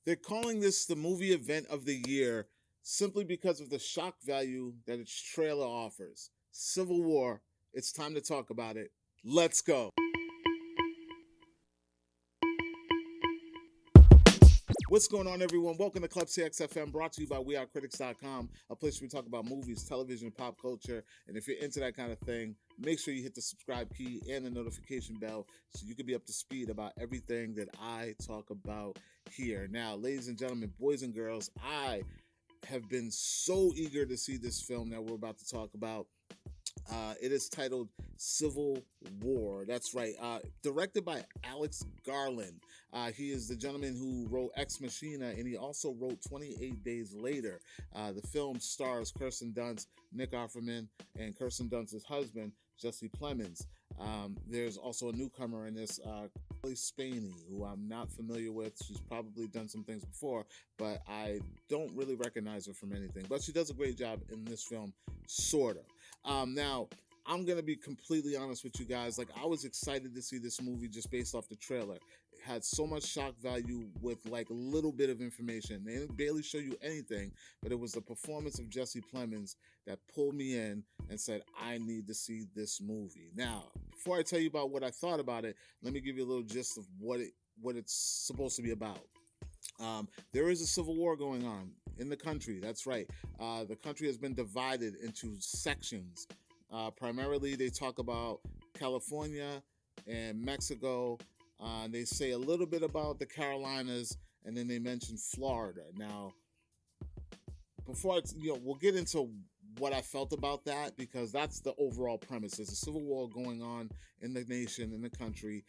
They're calling this the movie event of the year simply because of the shock value that its trailer offers. Civil War. It's time to talk about it. Let's go. What's going on, everyone? Welcome to KlepcxFM, brought to you by wearecritics.com, a place where we talk about movies, television, and pop culture. And if you're into that kind of thing, make sure you hit the subscribe key and the notification bell so you can be up to speed about everything that I talk about here. Now, ladies and gentlemen, boys and girls, I have been so eager to see this film that we're about to talk about. It is titled Civil War. That's right. Directed by Alex Garland. He is the gentleman who wrote Ex Machina, and he also wrote 28 Days Later. The film stars Kirsten Dunst, Nick Offerman, and Kirsten Dunst's husband, Jesse Plemons. There's also a newcomer in this, Kelly Spaney, who I'm not familiar with. She's probably done some things before, but I don't really recognize her from anything. But she does a great job in this film, sort of. Now, I'm going to be completely honest with you guys. Like, I was excited to see this movie just based off the trailer. It had so much shock value with like a little bit of information. They didn't barely show you anything, but it was the performance of Jesse Plemons that pulled me in and said, I need to see this movie. Now, before I tell you about what I thought about it, let me give you a little gist of what it's supposed to be about. There is a civil war going on in the country. That's right. The country has been divided into sections. Primarily, they talk about California and Mexico. They say a little bit about the Carolinas, and then they mention Florida. Now, we'll get into what I felt about that, because that's the overall premise. There's a civil war going on in the nation, in the country,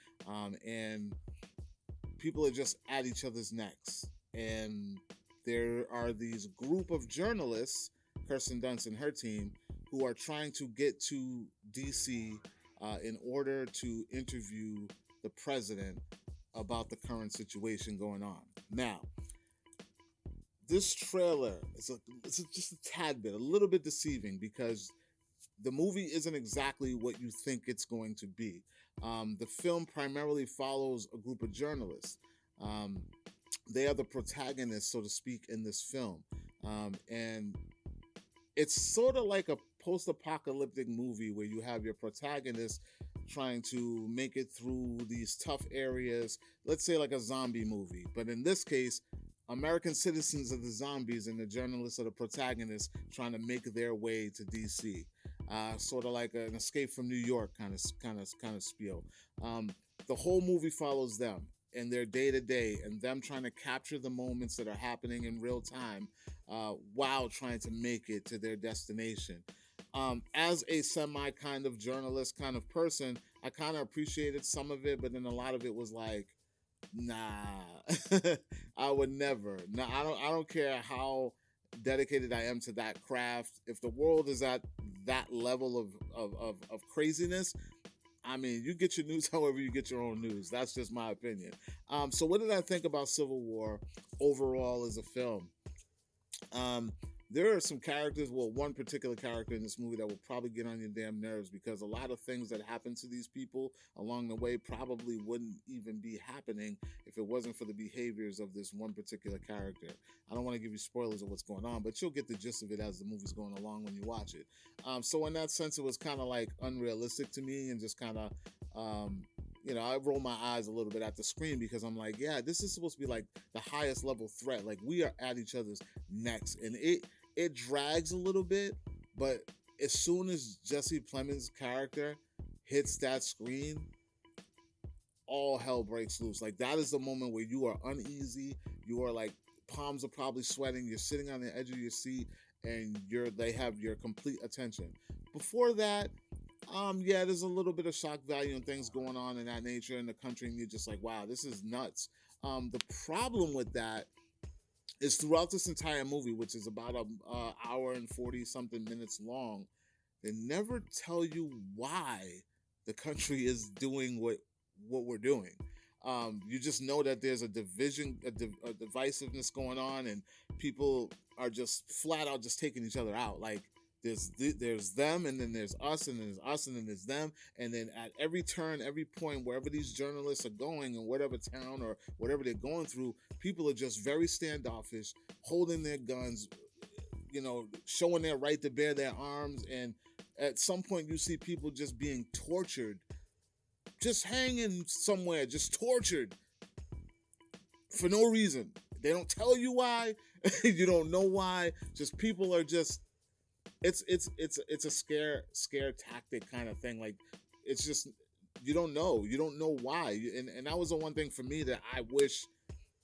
and people are just at each other's necks. And there are these group of journalists, Kirsten Dunst and her team, who are trying to get to DC in order to interview the president about the current situation going on. Now, this trailer is just a tad bit, a little bit deceiving, because the movie isn't exactly what you think it's going to be. The film primarily follows a group of journalists. They are the protagonists, so to speak, in this film. And it's sort of like a post-apocalyptic movie where you have your protagonist trying to make it through these tough areas, let's say like a zombie movie. But in this case, American citizens are the zombies and the journalists are the protagonists trying to make their way to DC. Sort of like an Escape from New York kind of spiel. The whole movie follows them and their day to day, and them trying to capture the moments that are happening in real time while trying to make it to their destination. As a semi kind of journalist kind of person, I kind of appreciated some of it, but then a lot of it was like, nah, I would never. No, I don't care how dedicated I am to that craft. If the world is at that level of craziness, I mean, you get your news however you get your own news. That's just my opinion. So what did I think about Civil War overall as a film? There are some characters, one particular character in this movie that will probably get on your damn nerves, because a lot of things that happen to these people along the way probably wouldn't even be happening if it wasn't for the behaviors of this one particular character. I don't want to give you spoilers of what's going on, but you'll get the gist of it as the movie's going along when you watch it. So in that sense, it was kind of like unrealistic to me, and just kind of, I roll my eyes a little bit at the screen, because I'm like, yeah, this is supposed to be like the highest level threat. Like, we are at each other's necks, and it drags a little bit, but as soon as Jesse Plemons' character hits that screen, all hell breaks loose. Like, that is the moment where you are uneasy. You are like, palms are probably sweating. You're sitting on the edge of your seat, and they have your complete attention. Before that, there's a little bit of shock value and things going on in that nature in the country, and you're just like, wow, this is nuts. The problem with that is throughout this entire movie, which is about an hour and 40 something minutes long, they never tell you why the country is doing what we're doing. You just know that there's a division, a divisiveness going on, and people are just flat out just taking each other out. Like, there's them, and then there's us, and then there's us, and then there's them, and then at every turn, every point, wherever these journalists are going, in whatever town or whatever they're going through, people are just very standoffish, holding their guns, showing their right to bear their arms, and at some point you see people just being tortured, just hanging somewhere, just tortured for no reason. They don't tell you why. You don't know why. Just people are just. It's a scare tactic kind of thing. Like, it's just, you don't know why. And that was the one thing for me that I wish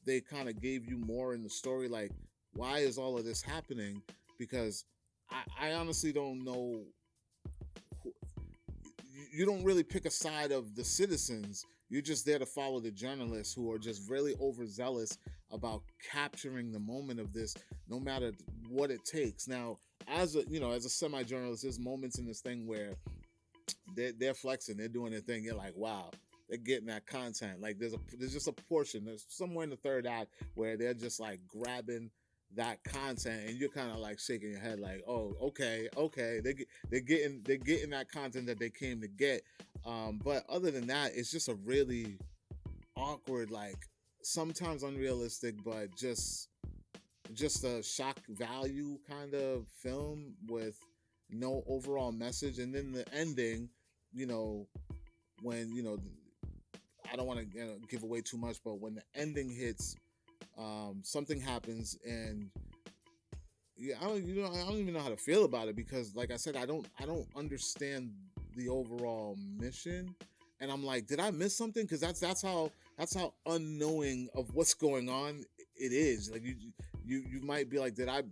they kind of gave you more in the story. Like, why is all of this happening? Because I honestly don't know. You don't really pick a side of the citizens. You're just there to follow the journalists who are just really overzealous about capturing the moment of this, no matter what it takes. Now, as a semi-journalist, there's moments in this thing where they're flexing, they're doing their thing. You're like, wow, they're getting that content. Like, there's just a portion. There's somewhere in the third act where they're just like grabbing that content, and you're kind of like shaking your head, like, oh, okay. They're getting that content that they came to get. But other than that, it's just a really awkward, like sometimes unrealistic, but just a shock value kind of film with no overall message. And then the ending, when I don't want to give away too much, but when the ending hits, something happens, and I don't even know how to feel about it, because like I said, I don't understand the overall mission, and I'm like, did I miss something? Because that's how unknowing of what's going on it is. Like, you might be like, did I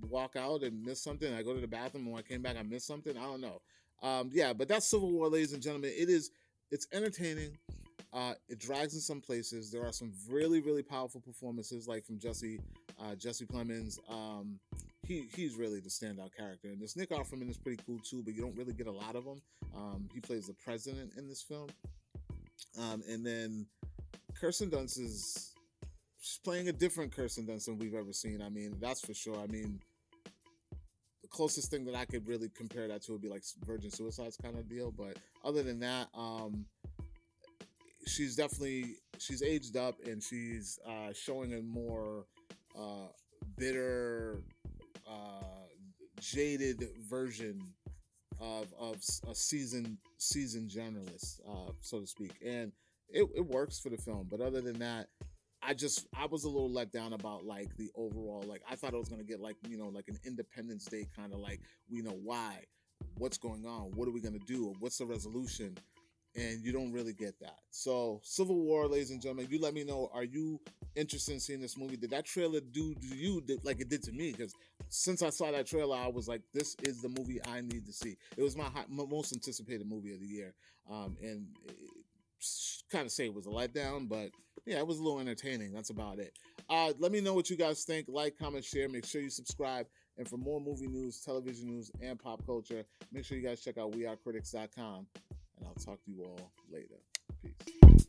walk out and miss something? I go to the bathroom, and when I came back I missed something. I don't know. But that's Civil War, ladies and gentlemen. It's entertaining. It drags in some places. There are some really, really powerful performances, like from Jesse Plemons. He's really the standout character. And this Nick Offerman is pretty cool too, but you don't really get a lot of him. He plays the president in this film. And then Kirsten Dunst is playing a different Kirsten Dunst than we've ever seen. I mean, that's for sure. I mean, the closest thing that I could really compare that to would be like Virgin Suicides kind of deal. But other than that, she's aged up, and she's showing a more bitter, jaded version of a seasoned journalist, so to speak, and it works for the film. But other than that, I was a little let down about like the overall. Like, I thought it was gonna get like like an Independence Day kind of, like, we know why, what's going on, what are we gonna do, what's the resolution. And you don't really get that. So, Civil War, ladies and gentlemen, you let me know, are you interested in seeing this movie? Did that trailer do to you like it did to me? Because since I saw that trailer, I was like, this is the movie I need to see. It was my most anticipated movie of the year. And kind of say it was a letdown, but yeah, it was a little entertaining. That's about it. Let me know what you guys think. Like, comment, share. Make sure you subscribe. And for more movie news, television news, and pop culture, make sure you guys check out wearecritics.com. And I'll talk to you all later. Peace.